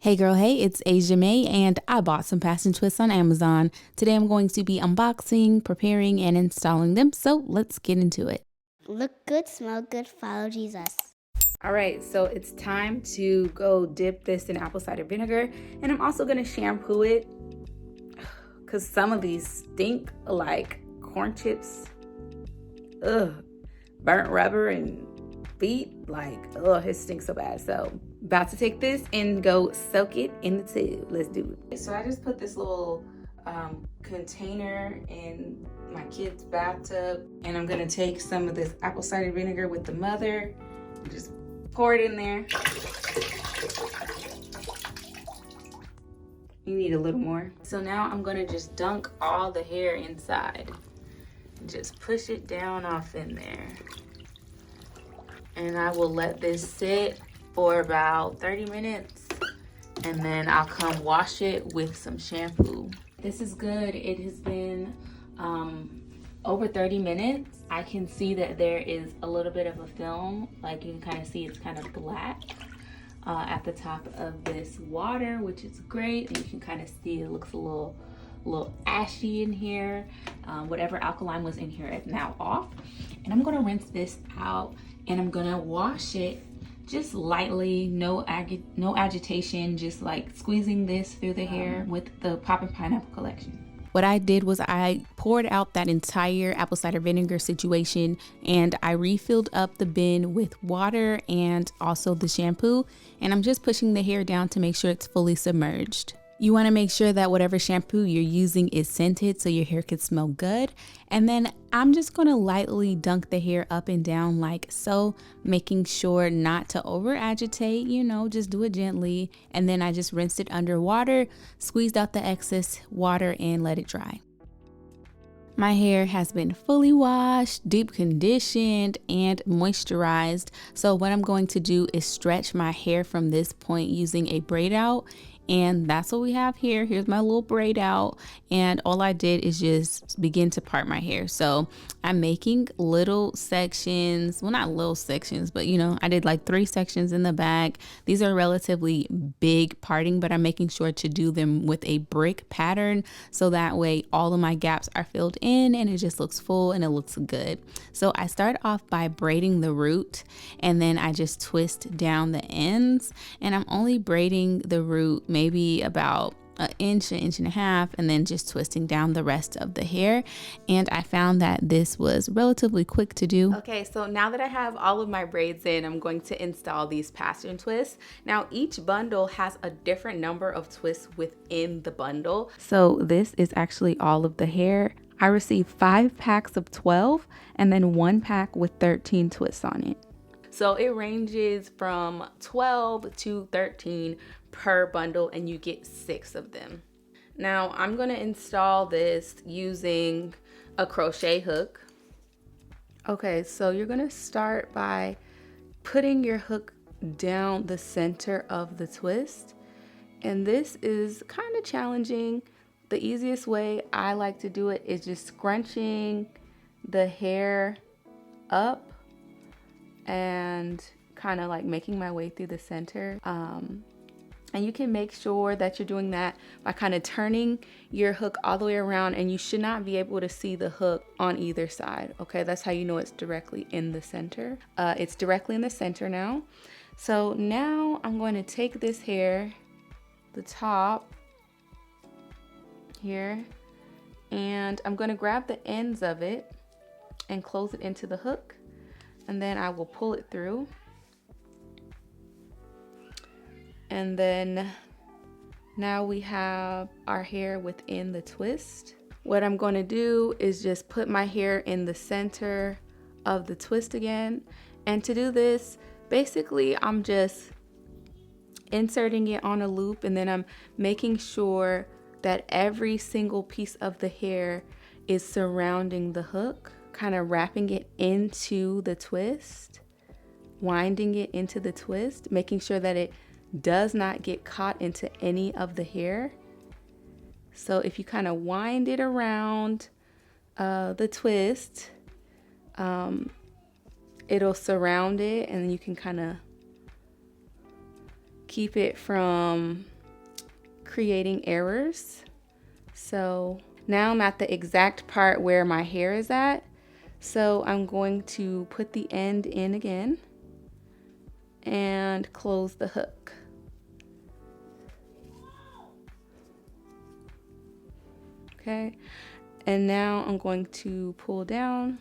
Hey girl, hey, it's Asia May and I bought some Passion Twists on Amazon. Today I'm going to be unboxing, preparing, and installing them, so let's get into it. Look good, smell good, follow Jesus. All right, so it's time to go dip this in apple cider vinegar, and I'm also gonna shampoo it because some of these stink like corn chips, burnt rubber and feet, it stinks so bad. So about to take this and go soak it in the tub. Let's do it. So I just put this little container in my kid's bathtub, and I'm gonna take some of this apple cider vinegar with the mother and just pour it in there. You need a little more. So now I'm gonna just dunk all the hair inside. Just push it down off in there. And I will let this sit for about 30 minutes, and then I'll come wash it with some shampoo. This is good. It has been over 30 minutes. I can see that there is a little bit of a film, like you can kind of see it's kind of black at the top of this water, which is great. And you can kind of see it looks a little ashy in here. Whatever alkaline was in here is now off. And I'm gonna rinse this out, and I'm gonna wash it just lightly, no agitation, just like squeezing this through the hair with the Poppin' Pineapple collection. What I did was I poured out that entire apple cider vinegar situation, and I refilled up the bin with water and also the shampoo, and I'm just pushing the hair down to make sure it's fully submerged. You want to make sure that whatever shampoo you're using is scented so your hair can smell good. And then I'm just going to lightly dunk the hair up and down like so, making sure not to over agitate, just do it gently. And then I just rinsed it under water, squeezed out the excess water, and let it dry. My hair has been fully washed, deep conditioned, and moisturized. So what I'm going to do is stretch my hair from this point using a braid out. And that's what we have here. Here's my little braid out. And all I did is just begin to part my hair. So I'm making little sections. Well, not little sections, but I did like 3 sections in the back. These are relatively big parting, but I'm making sure to do them with a brick pattern. So that way all of my gaps are filled in and it just looks full and it looks good. So I start off by braiding the root, and then I just twist down the ends, and I'm only braiding the root maybe about an inch and a half, and then just twisting down the rest of the hair. And I found that this was relatively quick to do. Okay, so now that I have all of my braids in, I'm going to install these Passion Twists. Now each bundle has a different number of twists within the bundle. So this is actually all of the hair. I received 5 packs of 12 and then 1 pack with 13 twists on it. So it ranges from 12 to 13 per bundle, and you get 6 of them. Now I'm going to install this using a crochet hook. Okay, so you're going to start by putting your hook down the center of the twist. And this is kind of challenging. The easiest way I like to do it is just scrunching the hair up and kind of like making my way through the center. And you can make sure that you're doing that by kind of turning your hook all the way around, and you should not be able to see the hook on either side. Okay, that's how you know it's directly in the center. It's directly in the center now. So now I'm going to take this hair, the top here, and I'm going to grab the ends of it and close it into the hook, and then I will pull it through. And then now we have our hair within the twist. What I'm going to do is just put my hair in the center of the twist again. And to do this, basically I'm just inserting it on a loop, and then I'm making sure that every single piece of the hair is surrounding the hook, kind of wrapping it into the twist, winding it into the twist, making sure that it does not get caught into any of the hair. So if you kind of wind it around the twist, it'll surround it, and then you can kind of keep it from creating errors. So now I'm at the exact part where my hair is at. So I'm going to put the end in again and close the hook. Okay, and now I'm going to pull down.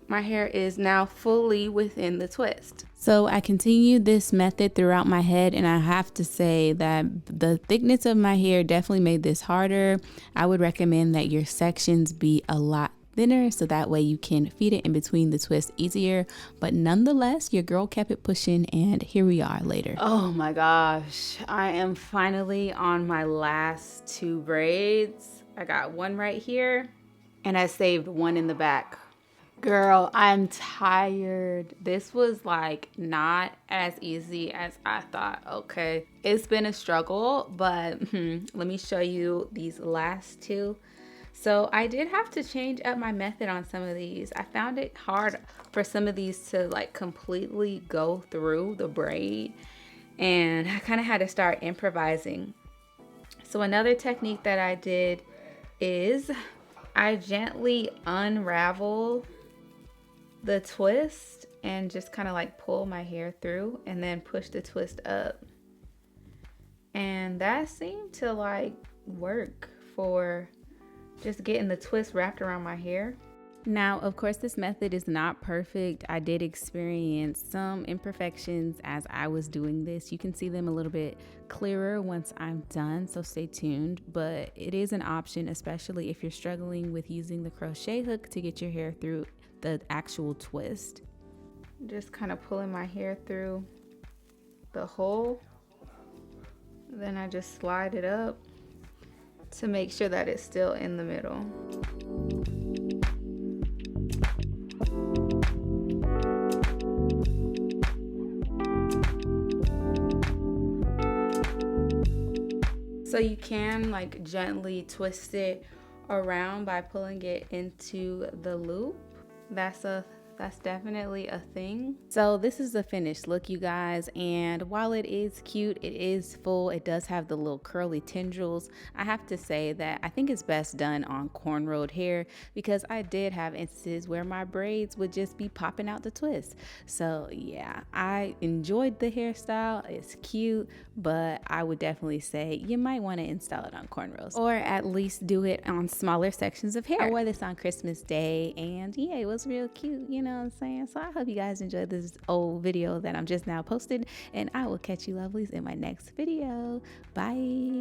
My hair is now fully within the twist. So I continued this method throughout my head, and I have to say that the thickness of my hair definitely made this harder. I would recommend that your sections be a lot thinner so that way you can feed it in between the twists easier. But nonetheless, your girl kept it pushing, and here we are later. Oh my gosh, I am finally on my last 2 braids. I got one right here, and I saved one in the back. Girl, I'm tired. This was like not as easy as I thought. Okay, it's been a struggle, but let me show you these last 2. So I did have to change up my method on some of these. I found it hard for some of these to like completely go through the braid, and I kind of had to start improvising. So another technique that I did is I gently unravel the twist and just kind of like pull my hair through and then push the twist up. And that seemed to like work for just getting the twist wrapped around my hair. Now, of course, this method is not perfect. I did experience some imperfections as I was doing this. You can see them a little bit clearer once I'm done, so stay tuned. But it is an option, especially if you're struggling with using the crochet hook to get your hair through the actual twist. Just kind of pulling my hair through the hole. Then I just slide it up to make sure that it's still in the middle. So you can like gently twist it around by pulling it into the loop. That's definitely a thing. So this is the finished look, you guys, and while it is cute, it is full. It does have the little curly tendrils. I have to say that I think it's best done on cornrowed hair because I did have instances where my braids would just be popping out the twist. So yeah, I enjoyed the hairstyle. It's cute, but I would definitely say you might want to install it on cornrows or at least do it on smaller sections of hair. I wore this on Christmas Day, and yeah, it was real cute, you know what I'm saying? So I hope you guys enjoyed this old video that I'm just now posted, and I will catch you lovelies in my next video. Bye.